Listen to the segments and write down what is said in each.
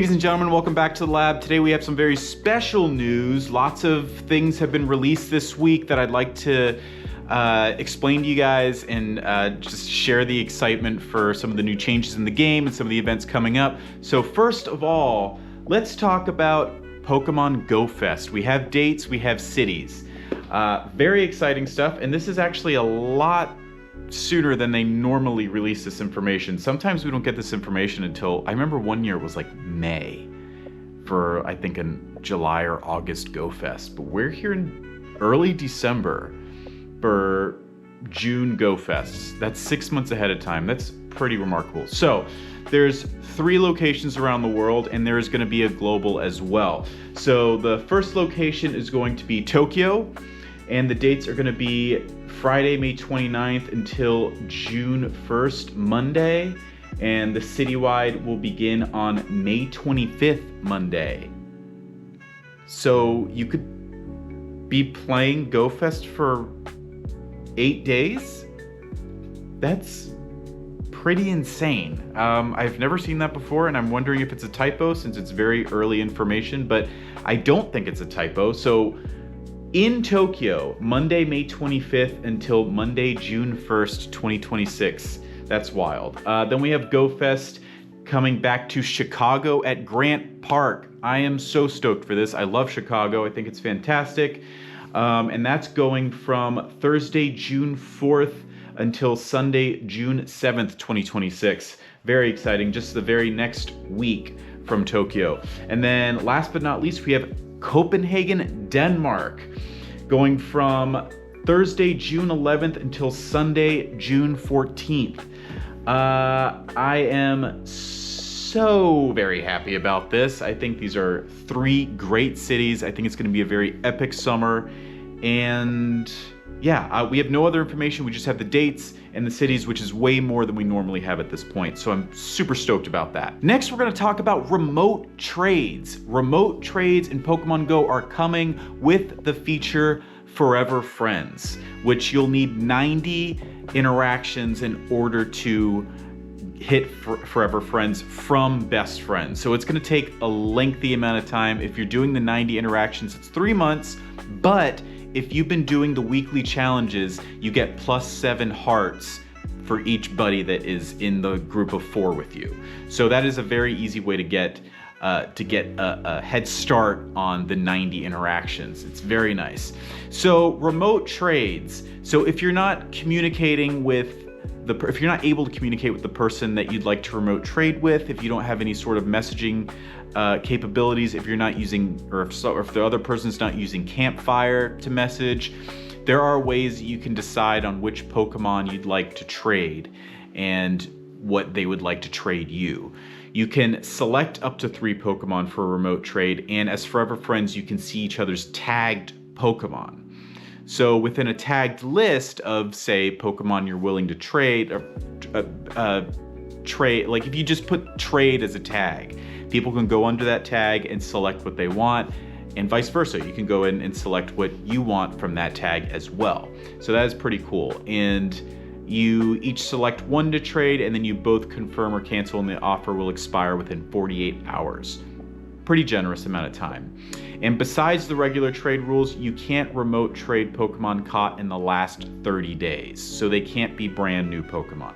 Ladies and gentlemen, welcome back to the lab. Today we have some very special news. Lots of things have been released this week that I'd like to explain to you guys and just share the excitement for some of the new changes in the game and some of the events coming up. So first of all, let's talk about Pokemon Go Fest. We have dates, we have cities. Very exciting stuff, and this is actually a lot sooner than they normally release this information. Sometimes we don't get this information until, I remember one year it was like May for, I think, a July or August Go Fest. But we're here in early December for June Go Fests. That's 6 months ahead of time. That's pretty remarkable. So there's 3 locations around the world, and there is going to be a global as well. So the first location is going to be Tokyo, and the dates are going to be Friday, May 29th until June 1st, Monday, and the citywide will begin on May 25th, Monday. So you could be playing Go Fest for 8 days? That's pretty insane. I've never seen that before, and I'm wondering if it's a typo since it's very early information, but I don't think it's a typo. So in Tokyo, Monday, May 25th until Monday, June 1st, 2026. That's wild. Then we have Go Fest coming back to Chicago at Grant Park. I am so stoked for this. I love Chicago. I think it's fantastic. And that's going from Thursday, June 4th until Sunday, June 7th, 2026. Very exciting. Just the very next week from Tokyo. And then last but not least, we have Copenhagen, Denmark, going from Thursday, June 11th until Sunday, June 14th. I am so very happy about this. I think these are 3 great cities. I think it's going to be a very epic summer. And yeah, we have no other information. We just have the dates and the cities, which is way more than we normally have at this point. So I'm super stoked about that. Next, we're going to talk about remote trades. Remote trades in Pokemon Go are coming with the feature Forever Friends, which you'll need 90 interactions in order to hit Forever Friends from best friends. So it's going to take a lengthy amount of time. If you're doing the 90 interactions, it's 3 months, but if you've been doing the weekly challenges, you get +7 hearts for each buddy that is in the group of 4 with you. So that is a very easy way to get a head start on the 90 interactions. It's very nice. So remote trades. So if you're not communicating with if you're not able to communicate with the person that you'd like to remote trade with, if you don't have any sort of messaging capabilities, if you're not using, or if the other person's not using Campfire to message, there are ways you can decide on which Pokemon you'd like to trade and what they would like to trade you. You can select up to 3 Pokemon for a remote trade, and as Forever Friends, you can see each other's tagged Pokemon. So within a tagged list of, say, Pokemon you're willing to trade, or trade, like if you just put trade as a tag, people can go under that tag and select what they want, and vice versa. You can go in and select what you want from that tag as well. So that is pretty cool. And you each select 1 to trade, and then you both confirm or cancel, and the offer will expire within 48 hours. Pretty generous amount of time. And besides the regular trade rules, you can't remote trade Pokemon caught in the last 30 days. So they can't be brand new Pokemon.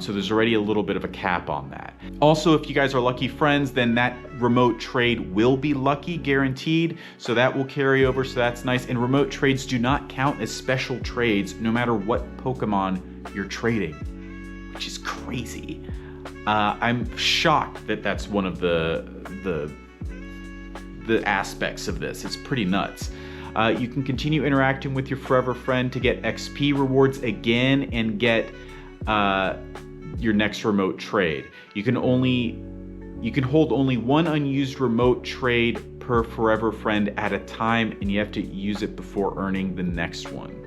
So there's already a little bit of a cap on that. Also, if you guys are lucky friends, then that remote trade will be lucky, guaranteed. So that will carry over, so that's nice. And remote trades do not count as special trades, no matter what Pokemon you're trading, which is crazy. I'm shocked that that's one of the aspects of this. It's pretty nuts. You can continue interacting with your Forever Friend to get XP rewards again and get your next remote trade. You can hold only 1 unused remote trade per Forever Friend at a time, and you have to use it before earning the next one.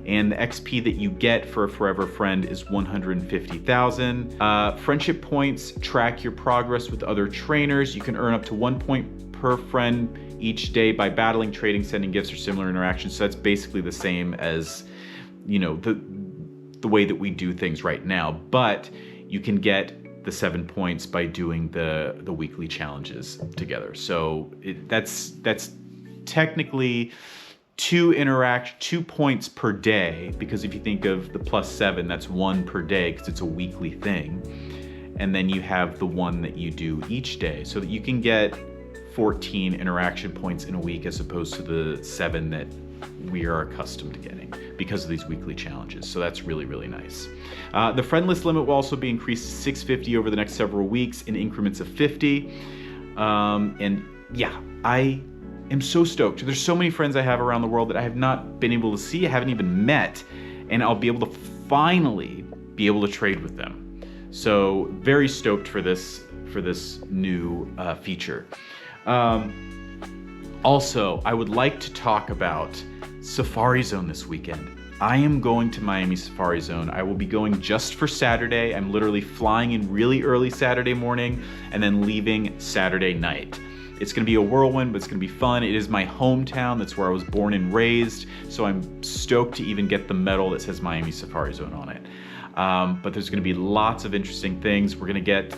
And the XP that you get for a Forever Friend is 150,000. Friendship points track your progress with other trainers. You can earn up to 1 point per friend each day by battling, trading, sending gifts, or similar interactions. So that's basically the same as, you know, the way that we do things right now. But you can get the 7 points by doing the weekly challenges together. So that's technically 2 points per day, because if you think of the +7, that's 1 per day because it's a weekly thing. And then you have the one that you do each day, so that you can get 14 interaction points in a week as opposed to the 7 that we are accustomed to getting because of these weekly challenges. So that's really, really nice. The friend list limit will also be increased to 650 over the next several weeks in increments of 50. And yeah, I am so stoked. There's so many friends I have around the world that I have not been able to see, I haven't even met, and I'll be able to finally be able to trade with them. So very stoked for this new feature. Also, I would like to talk about Safari Zone this weekend. I am going to Miami Safari Zone. I will be going just for Saturday. I'm literally flying in really early Saturday morning and then leaving Saturday night. It's gonna be a whirlwind, but it's gonna be fun. It is my hometown. That's where I was born and raised. So I'm stoked to even get the medal that says Miami Safari Zone on it. But there's going to be lots of interesting things. We're going to get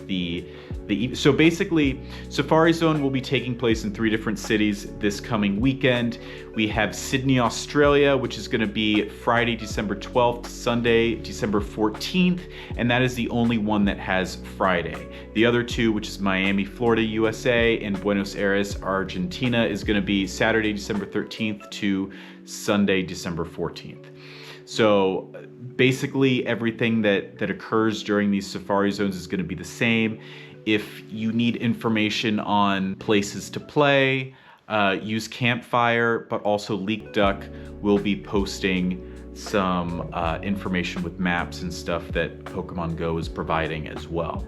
so basically Safari Zone will be taking place in 3 different cities this coming weekend. We have Sydney, Australia, which is going to be Friday, December 12th, Sunday, December 14th, and that is the only one that has Friday. The other 2, which is Miami, Florida, USA, and Buenos Aires, Argentina, is going to be Saturday, December 13th to Sunday, December 14th. So basically everything that occurs during these Safari Zones is going to be the same. If you need information on places to play, use Campfire, but also Leak Duck will be posting some information with maps and stuff that Pokemon Go is providing as well.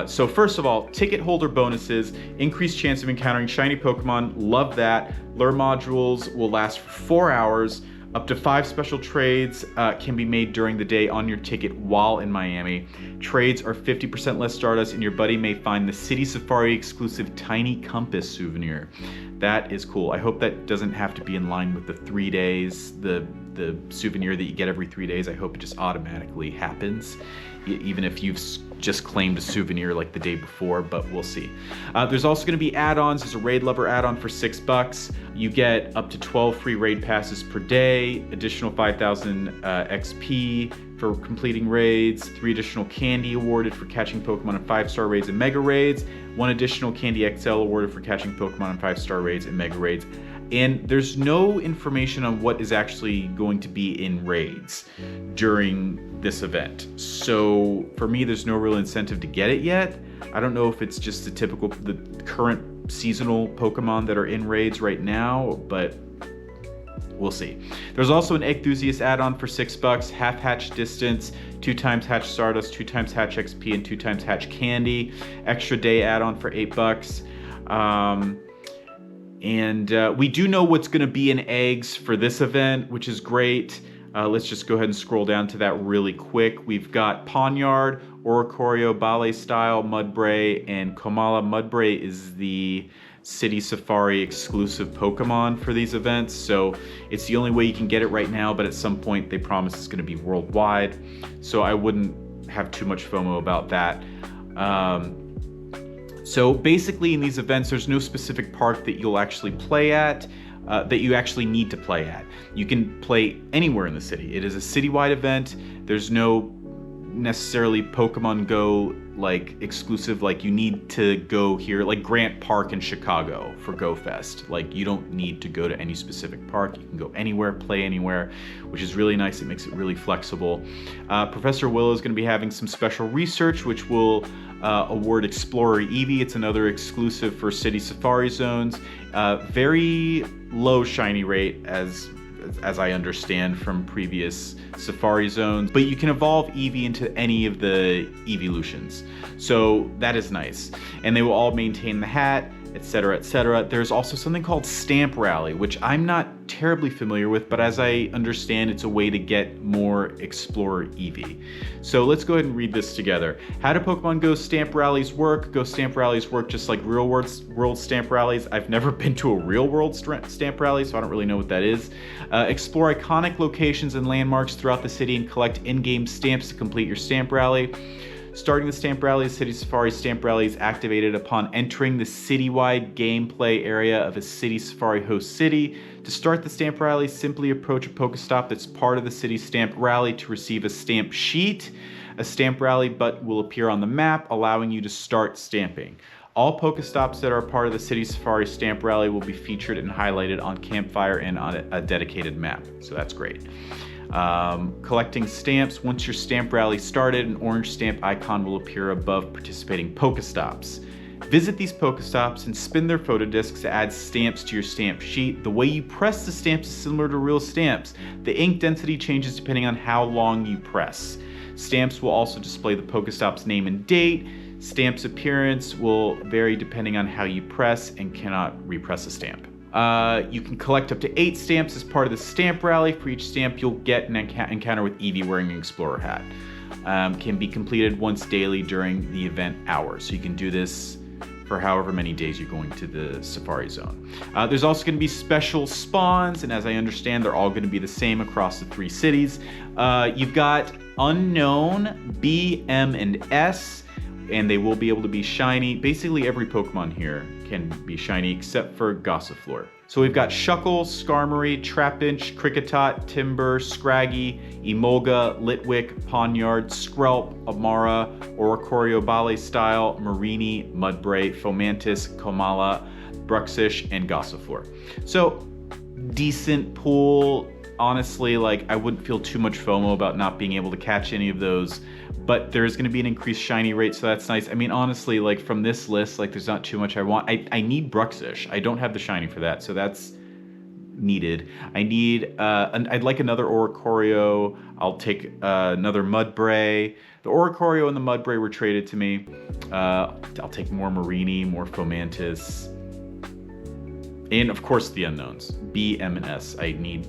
So first of all, ticket holder bonuses, increased chance of encountering shiny Pokemon, love that. Lure modules will last for 4 hours. Up to 5 special trades can be made during the day on your ticket while in Miami. Trades are 50% less Stardust, and your buddy may find the City Safari exclusive Tiny Compass souvenir. That is cool. I hope that doesn't have to be in line with the 3 days, the souvenir that you get every 3 days. I hope it just automatically happens, even if you've just claimed a souvenir like the day before, but we'll see. There's also going to be add-ons. There's a Raid Lover add-on for $6. You get up to 12 free raid passes per day, additional 5,000 XP for completing raids, 3 additional candy awarded for catching Pokemon in 5-star raids and Mega Raids, 1 additional Candy XL awarded for catching Pokemon in 5-star raids and Mega Raids. And there's no information on what is actually going to be in raids during this event. So for me, there's no real incentive to get it yet. I don't know if it's just the current seasonal Pokemon that are in raids right now, but we'll see. There's also an Enthusiast add-on for $6, half hatch distance, 2 times hatch Stardust, 2 times hatch XP, and 2 times hatch candy. Extra day add-on for $8. And we do know what's going to be in eggs for this event, which is great. Let's just go ahead and scroll down to that really quick. We've got Pawniard, Oricorio, Bale Style, Mudbray, and Komala. Mudbray is the City Safari exclusive Pokemon for these events, so it's the only way you can get it right now, but at some point they promise it's going to be worldwide, so I wouldn't have too much FOMO about that. So basically in these events, there's no specific park that you'll actually play at, that you actually need to play at. You can play anywhere in the city. It is a citywide event. There's no necessarily Pokemon Go like exclusive, like you need to go here, like Grant Park in Chicago for Go Fest. Like you don't need to go to any specific park. You can go anywhere, play anywhere, which is really nice. It makes it really flexible. Professor Willow is going to be having some special research, which will award Explorer Eevee. It's another exclusive for City Safari Zones. Very low shiny rate as I understand from previous Safari Zones, but you can evolve Eevee into any of the Eeveelutions. So that is nice. And they will all maintain the hat, etc., etc. There's also something called Stamp Rally, which I'm not terribly familiar with, but as I understand, it's a way to get more Explorer Eevee. So let's go ahead and read this together. How do Pokemon Go Stamp Rallies work? Go Stamp Rallies work just like real world Stamp Rallies. I've never been to a real world Stamp Rally, so I don't really know what that is. Explore iconic locations and landmarks throughout the city and collect in-game stamps to complete your Stamp Rally. Starting the Stamp Rally, the City Safari Stamp Rally is activated upon entering the citywide gameplay area of a City Safari host city. To start the Stamp Rally, simply approach a Pokestop that's part of the City Stamp Rally to receive a stamp sheet. A Stamp Rally button will appear on the map, allowing you to start stamping. All Pokestops that are part of the City Safari Stamp Rally will be featured and highlighted on Campfire and on a dedicated map, so that's great. Collecting stamps. Once your Stamp Rally started, an orange stamp icon will appear above participating Pokestops. Visit these Pokestops and spin their photo discs to add stamps to your stamp sheet. The way you press the stamps is similar to real stamps. The ink density changes depending on how long you press. Stamps will also display the Pokestop's name and date. Stamp's appearance will vary depending on how you press and cannot repress a stamp. You can collect up to 8 stamps as part of the Stamp Rally. For each stamp, you'll get an encounter with Eevee wearing an Explorer hat. Can be completed once daily during the event hours. So you can do this for however many days you're going to the Safari Zone. There's also going to be special spawns, and as I understand, they're all going to be the same across the 3 cities. You've got Unknown, B, M, and S, and they will be able to be shiny. Basically, every Pokemon here can be shiny except for Gossifleur. So we've got Shuckle, Skarmory, Trapinch, Kricketot, Timburr, Scraggy, Emolga, Litwick, Pawniard, Skrelp, Amara, Oricorio Bale Style, Marini, Mudbray, Fomantis, Komala, Bruxish, and Gossifleur. So decent pool. Honestly, like, I wouldn't feel too much FOMO about not being able to catch any of those, but there's going to be an increased shiny rate, so that's nice. I mean, honestly, like, from this list, like, there's not too much I want. I need Bruxish. I don't have the shiny for that, so that's needed. I need, I'd like another Oricorio. I'll take another Mudbray. The Oricorio and the Mudbray were traded to me. I'll take more Marini, more Fomantis, and of course the unknowns, B, M, and S. I need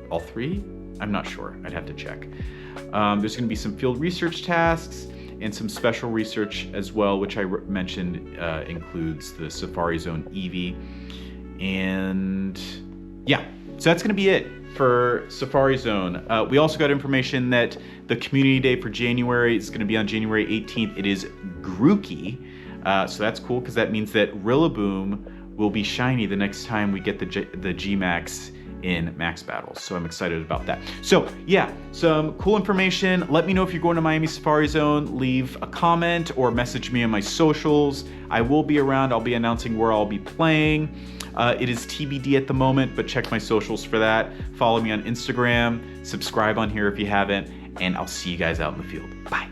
all 3? I'm not sure. I'd have to check. There's going to be some field research tasks and some special research as well, which I mentioned includes the Safari Zone Eevee. And yeah, so that's going to be it for Safari Zone. We also got information that the community day for January is going to be on January 18th. It is Grookey. So that's cool because that means that Rillaboom will be shiny the next time we get the Gmax in max battles, so I'm excited about that. So yeah, some cool information. Let me know if you're going to Miami Safari Zone. Leave a comment or message me on my socials. I will be around. I'll be announcing where I'll be playing. It is TBD at the moment, but check my socials for that. Follow me on Instagram, subscribe on here if you haven't, and I'll see you guys out in the field. Bye.